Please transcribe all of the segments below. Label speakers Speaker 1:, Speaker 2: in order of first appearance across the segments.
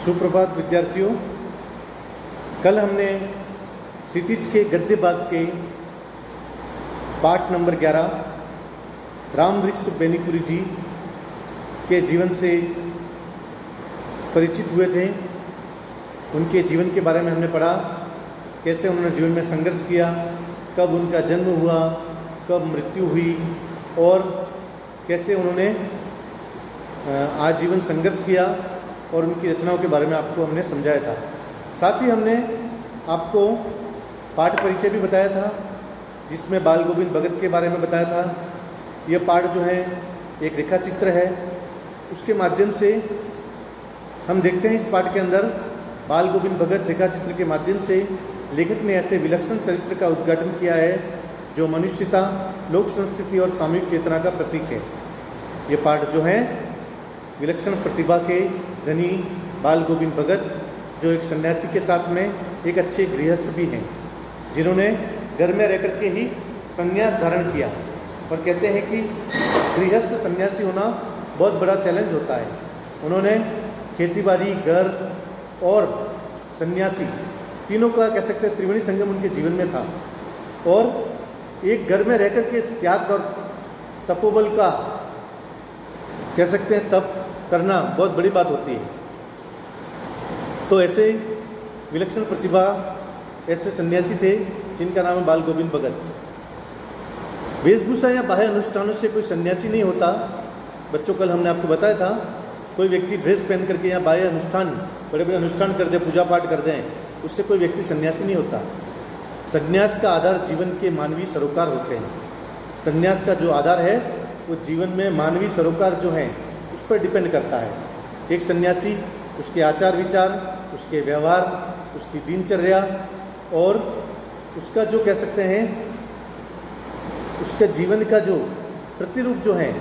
Speaker 1: सुप्रभात विद्यार्थियों। कल हमने क्षितिज के गद्य भाग के पाठ नंबर 11 रामवृक्ष बेनीपुरी जी के जीवन से परिचित हुए थे। उनके जीवन के बारे में हमने पढ़ा, कैसे उन्होंने जीवन में संघर्ष किया, कब उनका जन्म हुआ, कब मृत्यु हुई और कैसे उन्होंने आजीवन संघर्ष किया और उनकी रचनाओं के बारे में आपको हमने समझाया था। साथ ही हमने आपको पाठ परिचय भी बताया था, जिसमें बाल गोविंद भगत के बारे में बताया था। यह पाठ जो है एक रेखा चित्र है, उसके माध्यम से हम देखते हैं इस पाठ के अंदर बाल गोविंद भगत रेखा चित्र के माध्यम से लेखक ने ऐसे विलक्षण चरित्र का उद्घाटन किया है जो मनुष्यता, लोक संस्कृति और सामूहिक चेतना का प्रतीक है। ये पाठ जो है विलक्षण प्रतिभा के धनी बाल गोविंद भगत, जो एक सन्यासी के साथ में एक अच्छे गृहस्थ भी हैं, जिन्होंने घर में रह करके ही संन्यास धारण किया। और कहते हैं कि गृहस्थ सन्यासी होना बहुत बड़ा चैलेंज होता है। उन्होंने खेतीबाड़ी, घर और सन्यासी तीनों का कह सकते हैं त्रिवेणी संगम उनके जीवन में था। और एक घर में रह करके त्याग और तपोबल का कह सकते हैं तप करना बहुत बड़ी बात होती है। तो ऐसे विलक्षण प्रतिभा ऐसे सन्यासी थे जिनका नाम है बाल गोविंद भगत। वेशभूषा या बाह्य अनुष्ठानों से कोई सन्यासी नहीं होता। बच्चों, कल हमने आपको बताया था, कोई व्यक्ति ड्रेस पहन करके या बाह्य अनुष्ठान, बड़े बड़े अनुष्ठान कर दे, पूजा पाठ कर दें, उससे कोई व्यक्ति सन्यासी नहीं होता। सन्यास का आधार जीवन के मानवीय सरोकार होते हैं। सन्यास का जो आधार है वो जीवन में मानवीय सरोकार जो हैं उस पर डिपेंड करता है। एक सन्यासी, उसके आचार विचार, उसके व्यवहार, उसकी दिनचर्या और उसका जो कह सकते हैं उसके जीवन का जो प्रतिरूप जो है,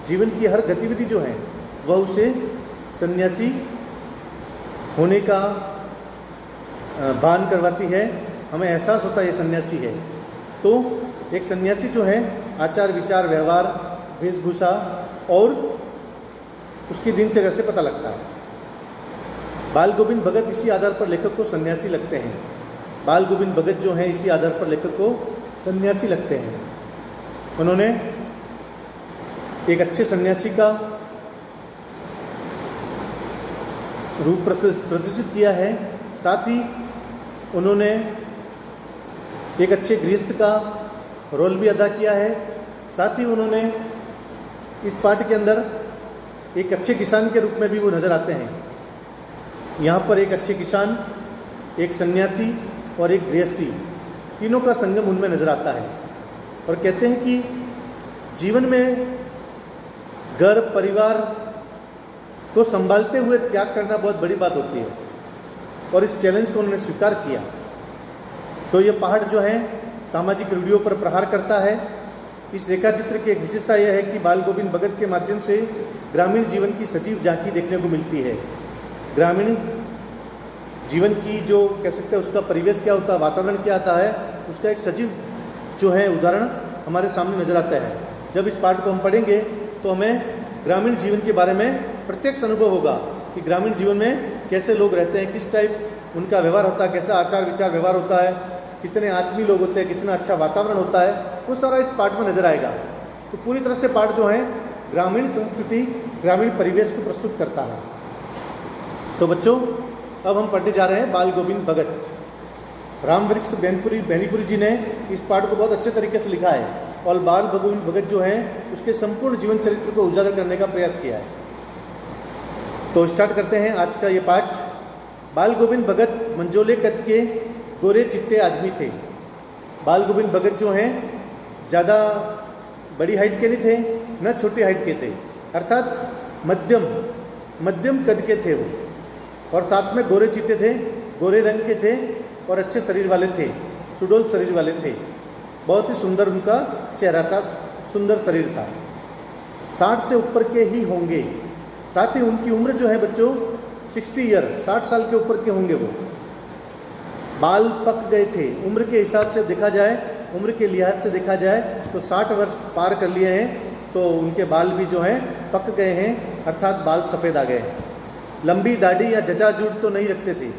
Speaker 1: जीवन की हर गतिविधि जो है वह उसे सन्यासी होने का भान करवाती है। हमें एहसास होता है ये सन्यासी है। तो एक सन्यासी जो है आचार विचार, व्यवहार, वेशभूषा और उसकी दिनचर्या से पता लगता है। बाल गोविंद भगत इसी आधार पर लेखक को सन्यासी लगते हैं। बाल गोविंद भगत जो है इसी आधार पर लेखक को सन्यासी लगते हैं। उन्होंने एक अच्छे सन्यासी का रूप प्रदर्शित किया है। साथ ही उन्होंने एक अच्छे गृहस्थ का रोल भी अदा किया है। साथ ही उन्होंने इस पाठ के अंदर एक अच्छे किसान के रूप में भी वो नज़र आते हैं। यहाँ पर एक अच्छे किसान, एक सन्यासी और एक गृहस्थी, तीनों का संगम उनमें नज़र आता है। और कहते हैं कि जीवन में घर परिवार को संभालते हुए त्याग करना बहुत बड़ी बात होती है और इस चैलेंज को उन्होंने स्वीकार किया। तो ये पहाड़ जो है सामाजिक रूढ़ियों पर प्रहार करता है। इस रेखा चित्र की एक विशेषता यह है कि बाल गोविंद भगत के माध्यम से ग्रामीण जीवन की सजीव झांकी देखने को मिलती है। ग्रामीण जीवन की जो कह सकते हैं उसका परिवेश क्या होता है, वातावरण क्या आता है, उसका एक सजीव जो है उदाहरण हमारे सामने नजर आता है। जब इस पाठ को हम पढ़ेंगे तो हमें ग्रामीण जीवन के बारे में प्रत्यक्ष अनुभव होगा कि ग्रामीण जीवन में कैसे लोग रहते हैं, किस टाइप उनका व्यवहार होता है, कैसा आचार विचार व्यवहार होता है, कितने आत्मीय लोग होते हैं, कितना अच्छा वातावरण होता है, वो सारा इस पाठ में नजर आएगा। तो पूरी तरह से पाठ जो है ग्रामीण संस्कृति, ग्रामीण परिवेश को प्रस्तुत करता है। तो बच्चों, अब हम पढ़ने जा रहे हैं बाल गोविंद भगत। रामवृक्ष बेनीपुरी जी ने इस पाठ को बहुत अच्छे तरीके से लिखा है और बाल गोविंद भगत जो है उसके संपूर्ण जीवन चरित्र को उजागर करने का प्रयास किया है। तो स्टार्ट करते हैं आज का ये पाठ। बाल गोविंद भगत मंझोले कद के गोरे चिट्टे आदमी थे। बाल गोविंद भगत जो हैं ज़्यादा बड़ी हाइट के नहीं थे, न छोटी हाइट के थे, अर्थात मध्यम कद के थे वो, और साथ में गोरे चिट्टे थे, गोरे रंग के थे और अच्छे शरीर वाले थे, सुडौल शरीर वाले थे। बहुत ही सुंदर उनका चेहरा था, सुंदर शरीर था। 60 से ऊपर के ही होंगे। साथ ही उनकी उम्र जो है बच्चों 60 ईयर, 60 साल के ऊपर के होंगे वो। बाल पक गए थे। उम्र के हिसाब से देखा जाए, उम्र के लिहाज से देखा जाए तो 60 वर्ष पार कर लिए हैं, तो उनके बाल भी जो हैं पक गए हैं, अर्थात बाल सफ़ेद आ गए हैं। लंबी दाढ़ी या जटाजूट तो नहीं रखते थे।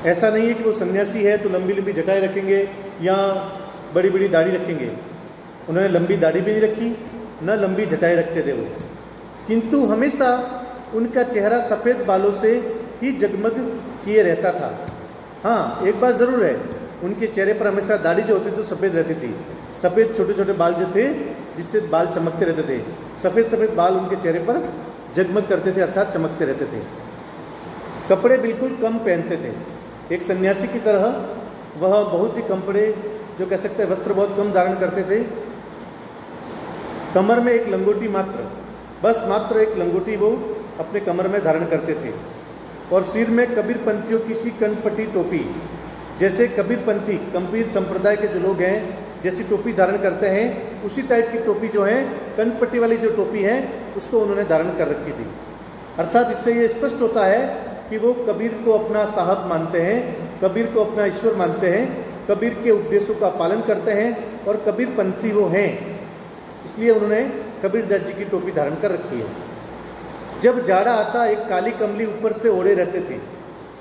Speaker 1: ऐसा नहीं है कि वो सन्यासी है तो लंबी लंबी जटाएं रखेंगे या बड़ी बड़ी दाढ़ी रखेंगे। उन्होंने लंबी दाढ़ी भी नहीं रखी, न लंबी जटाएं रखते थे वो, किंतु हमेशा उनका चेहरा सफ़ेद बालों से ही जगमग किए रहता था। हाँ, एक बात ज़रूर है, उनके चेहरे पर हमेशा दाढ़ी जो होती थी तो सफ़ेद रहती थी। सफ़ेद छोटे छोटे बाल जो थे जिससे बाल चमकते रहते थे, सफ़ेद सफ़ेद बाल उनके चेहरे पर जगमग करते थे, अर्थात चमकते रहते थे। कपड़े बिल्कुल कम पहनते थे। एक सन्यासी की तरह वह बहुत ही कपड़े, जो कह सकते हैं वस्त्र बहुत कम धारण करते थे। कमर में एक लंगोटी मात्र एक लंगोटी वो अपने कमर में धारण करते थे, और सिर में कबीर पंथियों की सी कनपटी टोपी, जैसे कबीर संप्रदाय के जो लोग हैं जैसी टोपी धारण करते हैं, उसी टाइप की टोपी जो है, कनपट्टी वाली जो टोपी है, उसको उन्होंने धारण कर रखी थी। अर्थात इससे ये स्पष्ट होता है कि वो कबीर को अपना साहब मानते हैं, कबीर को अपना ईश्वर मानते हैं, कबीर के उपदेशों का पालन करते हैं और कबीर पंथी वो हैं। इसलिए उन्होंने कबीरदास जी की टोपी धारण कर रखी है। जब जाड़ा आता, एक काली कमली ऊपर से ओढ़े रहते थे।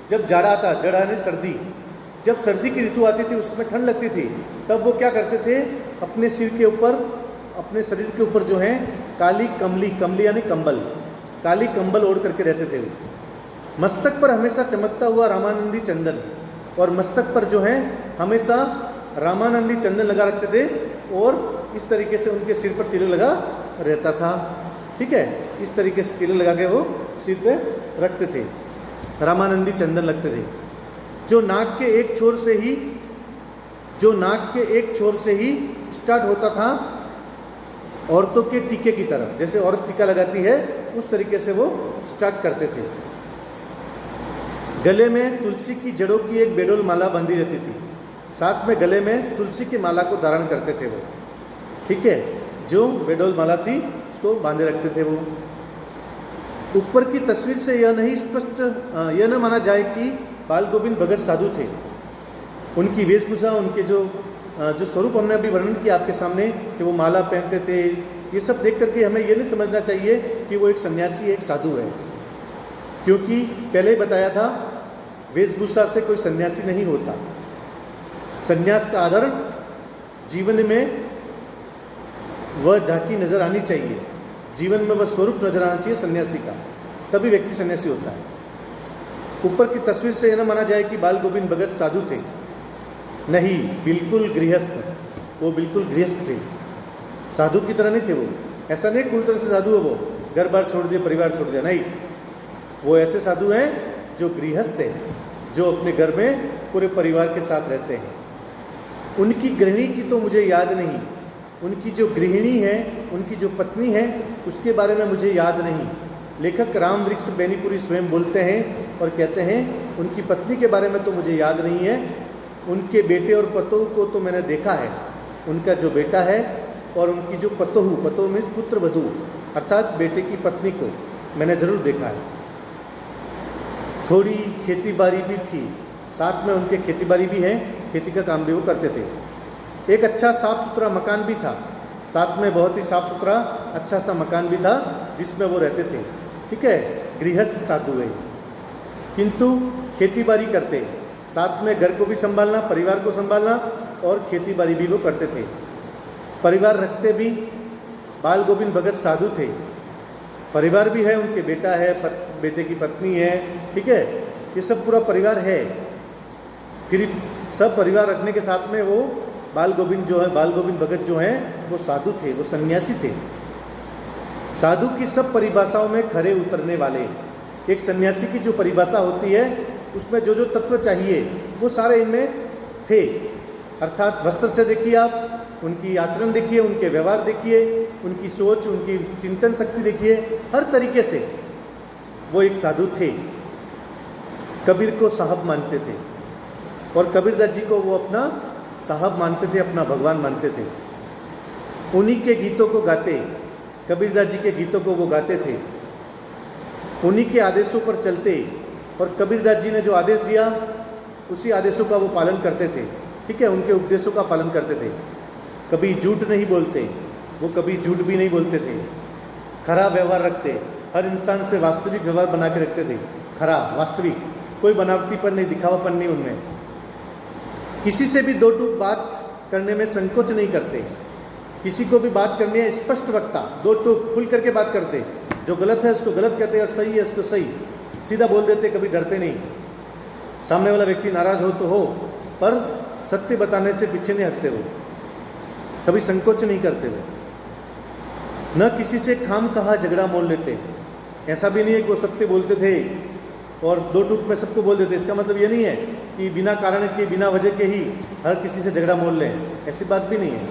Speaker 1: जब जाड़ा आता, जाड़ा यानी सर्दी, जब सर्दी की ऋतु आती थी, उसमें ठंड लगती थी, तब वो क्या करते थे, अपने सिर के ऊपर, अपने शरीर के ऊपर जो है काली कमली यानी कंबल, काली कंबल ओढ़ करके रहते थे वो। मस्तक पर हमेशा चमकता हुआ रामानंदी चंदन, और मस्तक पर जो है हमेशा रामानंदी चंदन लगा रखते थे, और इस तरीके से उनके सिर पर तिलक लगा रहता था। ठीक है, इस तरीके से तिलक लगा के वो सिर पे रखते थे, रामानंदी चंदन लगते थे, जो नाक के एक छोर से ही स्टार्ट होता था, औरतों के टीके की तरह, जैसे औरत टीका लगाती है उस तरीके से वो स्टार्ट करते थे। गले में तुलसी की जड़ों की एक बेडोल माला बंधी रहती थी, साथ में गले में तुलसी की माला को धारण करते थे वो। ठीक है, जो बेडोल माला थी उसको बांधे रखते थे वो। ऊपर की तस्वीर से यह न माना जाए कि बाल गोविंद भगत साधु थे। उनकी वेशभूषा, उनके जो स्वरूप हमने अभी वर्णन किया आपके सामने कि वो माला पहनते थे, ये सब देख करके हमें ये नहीं समझना चाहिए कि वो एक सन्यासी, एक साधु है, क्योंकि पहले ही बताया था वेशभूषा से कोई सन्यासी नहीं होता। सन्यास का आदरण जीवन में वह झांकी नजर आनी चाहिए, जीवन में वह स्वरूप नजर आना चाहिए सन्यासी का, तभी व्यक्ति सन्यासी होता है। ऊपर की तस्वीर से यह न माना जाए कि बाल गोविंद भगत साधु थे, नहीं, बिल्कुल गृहस्थ, वो बिल्कुल गृहस्थ थे, साधु की तरह नहीं थे वो। ऐसा नहीं पूरी तरह से साधु है वो, घर बार छोड़ दिया, परिवार छोड़ दिया, नहीं, वो ऐसे साधु हैं जो गृहस्थ हैं, जो अपने घर में पूरे परिवार के साथ रहते हैं। उनकी गृहिणी की तो मुझे याद नहीं, उनकी जो गृहिणी है, उनकी जो पत्नी है, उसके बारे में मुझे याद नहीं। लेखक राम वृक्ष बेनीपुरी स्वयं बोलते हैं और कहते हैं, उनकी पत्नी के बारे में तो मुझे याद नहीं है, उनके बेटे और पतोह को तो मैंने देखा है। उनका जो बेटा है और उनकी जो पतोह मीन्स पुत्र वधू, अर्थात बेटे की पत्नी को मैंने जरूर देखा है। थोड़ी खेती बाड़ी भी थी, साथ में उनके खेती बाड़ी भी है, खेती का काम भी वो करते थे। एक अच्छा साफ सुथरा मकान भी था, साथ में बहुत ही साफ सुथरा अच्छा सा मकान भी था जिसमें वो रहते थे। ठीक है, गृहस्थ साधु है, किंतु खेती बाड़ी करते, साथ में घर को भी संभालना, परिवार को संभालना और खेती बाड़ी भी वो करते थे। परिवार रखते भी बाल गोविंद भगत साधु थे, परिवार भी है, उनके बेटा है, बेटे की पत्नी है। ठीक है, ये सब पूरा परिवार है। फिर सब परिवार रखने के साथ में वो बाल गोविंद भगत जो हैं वो साधु थे, वो सन्यासी थे। साधु की सब परिभाषाओं में खरे उतरने वाले। एक सन्यासी की जो परिभाषा होती है उसमें जो जो तत्व चाहिए वो सारे इनमें थे। अर्थात वस्त्र से देखिए आप, उनकी आचरण देखिए, उनके व्यवहार देखिए, उनकी सोच, उनकी चिंतन शक्ति देखिए, हर तरीके से वो एक साधु थे। कबीर को साहब मानते थे और कबीरदास जी को वो अपना साहब मानते थे, अपना भगवान मानते थे। उन्हीं के गीतों को गाते, कबीरदास जी के गीतों को वो गाते थे, उन्हीं के आदेशों पर चलते और कबीरदास जी ने जो आदेश दिया उसी आदेशों का वो पालन करते थे। ठीक है, उनके उपदेशों का पालन करते थे। कभी झूठ नहीं बोलते, वो कभी झूठ भी नहीं बोलते थे। खरा व्यवहार रखते, हर इंसान से वास्तविक व्यवहार बना के रखते थे, खरा वास्तविक, कोई बनावटीपन नहीं, दिखावापन नहीं उनमें। किसी से भी दो टूक बात करने में संकोच नहीं करते, किसी को भी बात करनी है स्पष्ट वक्ता, दो टूक खुल करके बात करते, जो गलत है उसको गलत कहते और सही है उसको सही सीधा बोल देते, कभी डरते नहीं। सामने वाला व्यक्ति नाराज हो तो हो, पर सत्य बताने से पीछे नहीं हटते वो, कभी संकोच नहीं करते वो। न किसी से खाम कहा झगड़ा मोल लेते, ऐसा भी नहीं है कि वो सत्य बोलते थे और दो टूक में सबको बोल देते। इसका मतलब ये नहीं है कि बिना कारण के, बिना वजह के ही हर किसी से झगड़ा मोल लें, ऐसी बात भी नहीं है।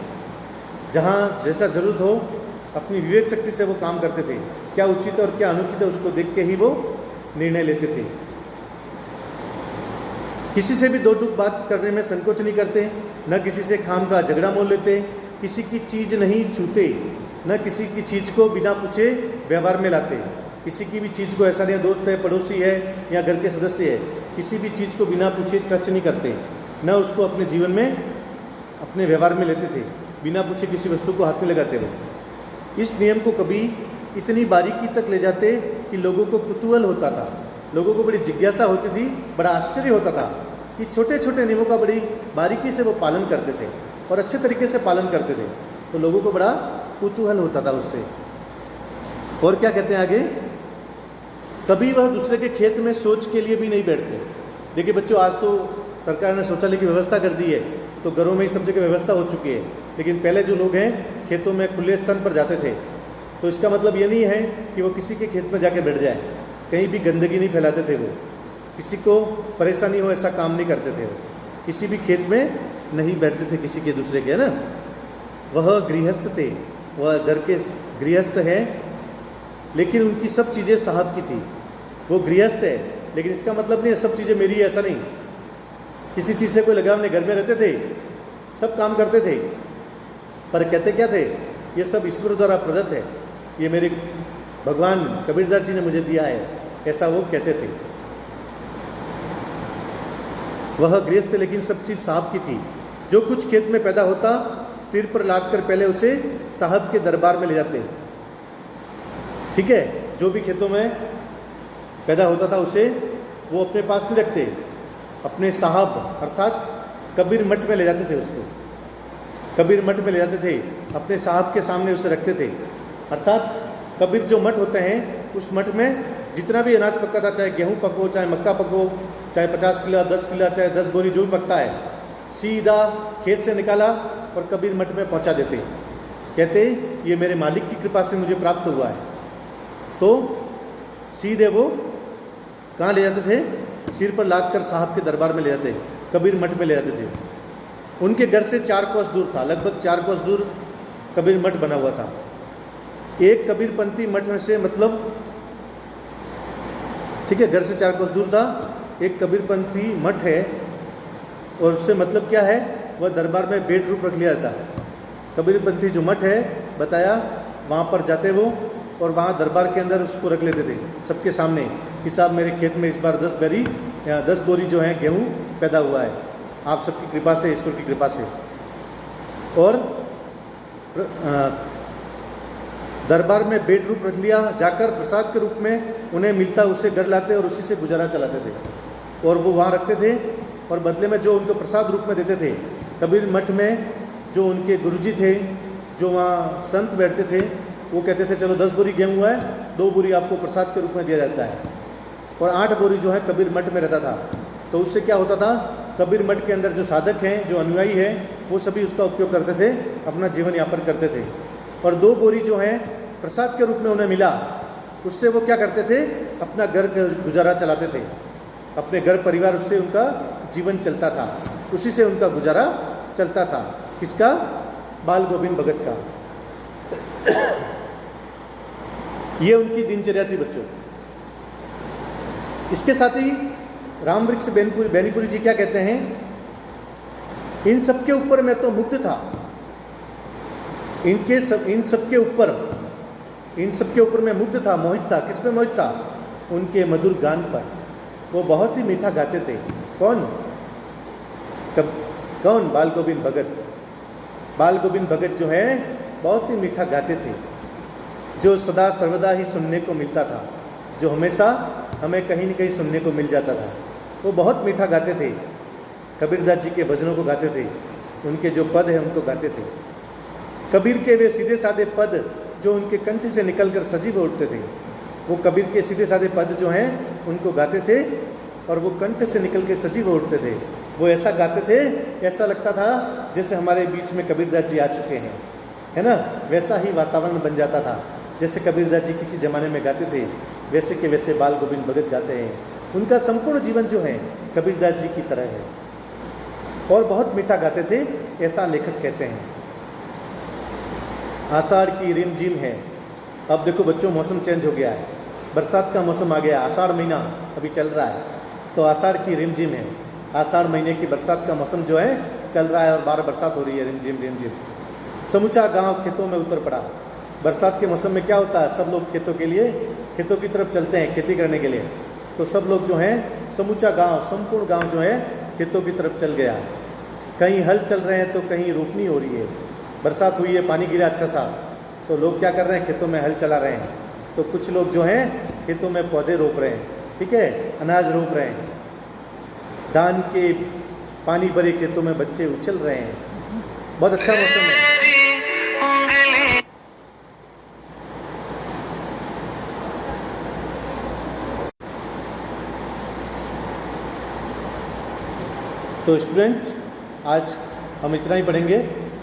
Speaker 1: जहाँ जैसा जरूरत हो अपनी विवेक शक्ति से वो काम करते थे, क्या उचित है और क्या अनुचित है उसको देख के ही वो निर्णय लेते थे। किसी से भी दो टूक बात करने में संकोच नहीं करते, न किसी से खाम का झगड़ा मोल लेते, किसी की चीज नहीं छूते, न किसी की चीज को बिना पूछे व्यवहार में लाते। किसी की भी चीज को, ऐसा नहीं दोस्त है, पड़ोसी है या घर के सदस्य है, किसी भी चीज को बिना पूछे टच नहीं करते, न उसको अपने जीवन में अपने व्यवहार में लेते थे, बिना पूछे किसी वस्तु को हाथ में लगाते वो। इस नियम को कभी इतनी बारीकी तक ले जाते कि लोगों को कुतूहल होता था, लोगों को बड़ी जिज्ञासा होती थी, बड़ा आश्चर्य होता था कि छोटे छोटे नियमों का बड़ी बारीकी से वो पालन करते थे और अच्छे तरीके से पालन करते थे, तो लोगों को बड़ा कुतूहल होता था उससे। और क्या कहते हैं आगे, कभी वह दूसरे के खेत में शौच के लिए भी नहीं बैठते। देखिए बच्चों, आज तो सरकार ने शौचालय की व्यवस्था कर दी है, तो घरों में ही सब जगह व्यवस्था हो चुकी है, लेकिन पहले जो लोग हैं खेतों में खुले स्थान पर जाते थे, तो इसका मतलब ये नहीं है कि वो किसी के खेत में जाके बैठ जाए, कहीं भी गंदगी नहीं फैलाते थे वो, किसी को परेशानी हो ऐसा काम नहीं करते थे वो, किसी भी खेत में नहीं बैठते थे किसी के दूसरे के, है ना। वह गृहस्थ थे, वह घर के गृहस्थ हैं, लेकिन उनकी सब चीज़ें साहब की थी। वो गृहस्थ है, लेकिन इसका मतलब नहीं है सब चीज़ें मेरी, ऐसा नहीं, किसी चीज़ से कोई लगाव नहीं, घर में रहते थे, सब काम करते थे, पर कहते क्या थे, ये सब ईश्वर द्वारा प्रदत्त है, ये मेरे भगवान कबीरदास जी ने मुझे दिया है, ऐसा वो कहते थे। वह गृहस्थ लेकिन सब चीज़ साहब की थी। जो कुछ खेत में पैदा होता सिर पर लाद कर पहले उसे साहब के दरबार में ले जाते, ठीक है। जो भी खेतों में पैदा होता था उसे वो अपने पास नहीं रखते, अपने साहब अर्थात कबीर मठ में ले जाते थे उसको, कबीर मठ में ले जाते थे, अपने साहब के सामने उसे रखते थे। अर्थात कबीर जो मठ होते हैं उस मठ में जितना भी अनाज पकता था, चाहे गेहूं पको, चाहे मक्का पको, चाहे 50 किलो 10 किलो, चाहे 10 बोरी जो भी पकता है, सीधा खेत से निकाला और कबीर मठ में पहुंचा देते। कहते ये मेरे मालिक की कृपा से मुझे प्राप्त हुआ है। तो सीधे वो कहाँ ले जाते थे, सिर पर लाद कर साहब के दरबार में ले जाते, कबीर मठ में ले जाते थे। उनके घर से 4 कोस दूर था, लगभग 4 कोस दूर कबीर मठ बना हुआ था। एक कबीरपंथी मठ में से मतलब, ठीक है, घर से 4 कोस दूर था, एक कबीरपंथी मठ है, और उससे मतलब क्या है, वह दरबार में बेड रूप रख लिया था। कबीरपंथी जो मठ है बताया, वहाँ पर जाते वो और वहाँ दरबार के अंदर उसको रख लेते थे सबके सामने कि साहब मेरे खेत में इस बार 10 बोरी या 10 बोरी जो है गेहूँ पैदा हुआ है, आप सबकी कृपा से, ईश्वर की कृपा से। और दरबार में बेड रूप रख लिया, जाकर प्रसाद के रूप में उन्हें मिलता उसे घर लाते और उसी से गुजारा चलाते थे, और वो वहाँ रखते थे और बदले में जो उनको प्रसाद रूप में देते थे। कबीर मठ में जो उनके गुरुजी थे, जो वहाँ संत बैठते थे, वो कहते थे चलो 10 बोरी गेहूँ है, 2 बोरी आपको प्रसाद के रूप में दिया जाता है, और 8 बोरी जो है कबीर मठ में रहता था। तो उससे क्या होता था, कबीर मठ के अंदर जो साधक हैं, जो अनुयायी हैं, वो सभी उसका उपयोग करते थे, अपना जीवन यापन करते थे। और 2 बोरी जो है प्रसाद के रूप में उन्हें मिला, उससे वो क्या करते थे, अपना घर गुजारा चलाते थे, अपने घर परिवार, उससे उनका जीवन चलता था, उसी से उनका गुजारा चलता था। किसका, बाल गोविंद भगत का। ये उनकी दिनचर्या थी बच्चों। इसके साथ ही रामवृक्ष बेनीपुरी जी क्या कहते हैं, इन सबके ऊपर मैं तो मुग्ध था, इन सबके ऊपर मैं मुग्ध था, मोहित था। किस पे मोहित था, उनके मधुर गान पर। वो बहुत ही मीठा गाते थे। कौन, बाल गोविंद भगत। बाल गोविंद भगत जो है बहुत ही मीठा गाते थे। जो सदा सर्वदा ही सुनने को मिलता था, जो हमेशा हमें कहीं न कहीं सुनने को मिल जाता था। वो बहुत मीठा गाते थे, कबीरदास जी के भजनों को गाते थे, उनके जो पद हैं उनको गाते थे। कबीर के वे सीधे साधे पद जो उनके कंठ से निकलकर सजीव उठते थे, वो कबीर के सीधे साधे पद जो हैं उनको गाते थे और वो कंठ से निकल के सजीव उठते थे। वो ऐसा गाते थे, ऐसा लगता था जैसे हमारे बीच में कबीरदास जी आ चुके हैं, है ना। वैसा ही वातावरण बन जाता था। जैसे कबीरदास जी किसी ज़माने में गाते थे, वैसे के वैसे बाल गोविंद भगत गाते हैं। उनका संपूर्ण जीवन जो है कबीरदास जी की तरह है और बहुत मीठा गाते थे, ऐसा लेखक कहते हैं। आषाढ़ की रिमझिम है। अब देखो बच्चों, मौसम चेंज हो गया है, बरसात का मौसम आ गया, आषाढ़ महीना अभी चल रहा है, तो आषाढ़ की रिमझिम है। आषाढ़ महीने की बरसात का मौसम जो है चल रहा है और बार बरसात हो रही है, रिमझिम रिमझिम। समूचा गांव खेतों में उतर पड़ा। बरसात के मौसम में क्या होता है, सब लोग खेतों की तरफ चलते हैं खेती करने के लिए। तो सब लोग जो हैं, समूचा गांव, संपूर्ण गांव जो है खेतों की तरफ चल गया। कहीं हल चल रहे हैं तो कहीं रोपनी हो रही है। बरसात हुई है, पानी गिरा अच्छा सा, तो लोग क्या कर रहे हैं, खेतों में हल चला रहे हैं। तो कुछ लोग जो हैं खेतों में पौधे रोप रहे हैं, ठीक है, अनाज रोप रहे हैं। धान के पानी भरे खेतों में बच्चे उछल रहे हैं। बहुत अच्छा मौसम है। तो स्टूडेंट, आज हम इतना ही पढ़ेंगे,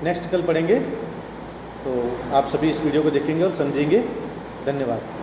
Speaker 1: नेक्स्ट कल पढ़ेंगे। तो आप सभी इस वीडियो को देखेंगे और समझेंगे। धन्यवाद।